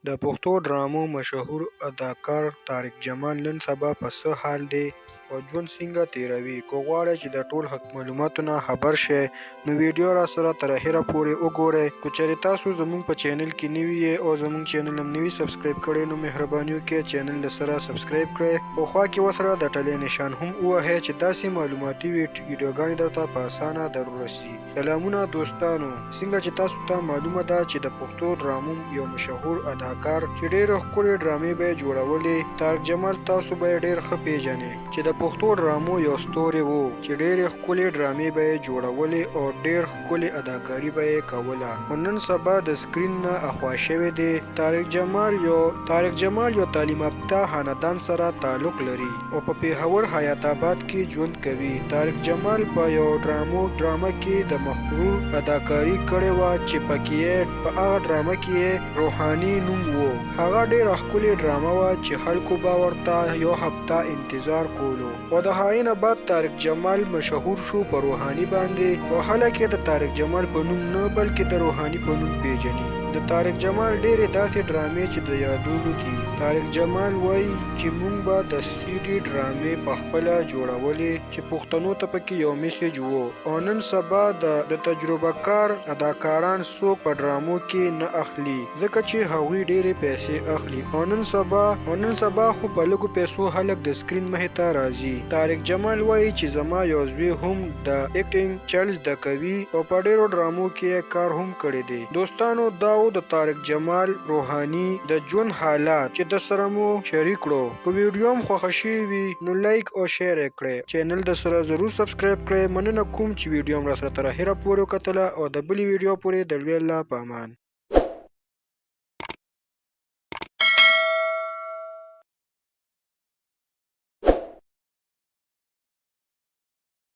د پښتو ډرامو مشهور اداکار طارق جمال نن سبا په څه حال دی او ژوند څنګه تیروي؟ که غواړئ چې د ټول معلوماتو نه خبر شئ نو ویډیو را سره تر اخره پورې وګورئ. که چېرې تاسو زموږ په چینل کې نوي یې او زموږ چینل هم نوي سبسکرایب کړئ نو مهرباني وکړئ چینل له سره سبسکرایب کړئ او خوا کې ورسره د ټلۍ نشان هم ووهئ چې داسې معلوماتي ویډیوګانې درته په اسانه در ورسي. سلامونه دوستانو، څنګه چې تاسو ته معلومه ده چې د پښتو ډرامو یو مشهور اداکار چې ډېرې ښکلې ډرامې به یې جوړولې، طارق جمال تاسو به یې ډېر ښه پیژنئ چې د پښتو ډرامو یو ستوری و چې ډېرې ښکلې ډرامې به یې جوړولې او ډېر ښکلې اداکاري به یې کوله. خو نن سبا د سکرین نه اخوا شوی دی. طارق جمال یو تعلیم یافته خاندان سره تعلق لري او په پېښور حیات آباد کې ژوند کوي. طارق جمال په یو ډرامه کې د مغرور اداکاري کړې وه چې په هغه ډرامه کې روحاني نوم و. هغه ډېره ښکلې ډرامه وه چې خلکو به ورته یو هفته انتظار کولو او د هغې نه بعد طارق جمال مشهور شو په روحاني باندې او خلک یې د طارق جمال په نوم نه بلکې د روحاني په نوم پیژني. د طارق جمال ډېرې داسې ډرامې چې د یادولو دي. طارق جمال وایي چې موږ به د سی ډي ډرامې په خپله جوړولې چې پښتنو ته پکې یو میسج و او نن سبا د تجربه کار اداکاران څوک په ډرامو کې نه اخلي ځکه چې هغوی ډېرې پیسې اخلي او نن سبا خو په لږو پیسو خلک د سکرین مخې ته راځي. طارق جمال وایي چې زما یو زوی هم د ایکټینګ چل زده کوي او په ډېرو ډرامو کې کار هم کړی دی. دوستانو، دا و د طارق جمال روحاني د ژوند حالات چې د سره مو شریک کړو. که ویډیو هم خوښه شوې وي نو لایک او شیر یې کړئ. چینل د سره ضرور سبسکرایب کړئ. مننه کوم چې ویډیو هم را سره تر اخره پورې وکتله او د بلې ویډیو پورې د لوی الله په امان.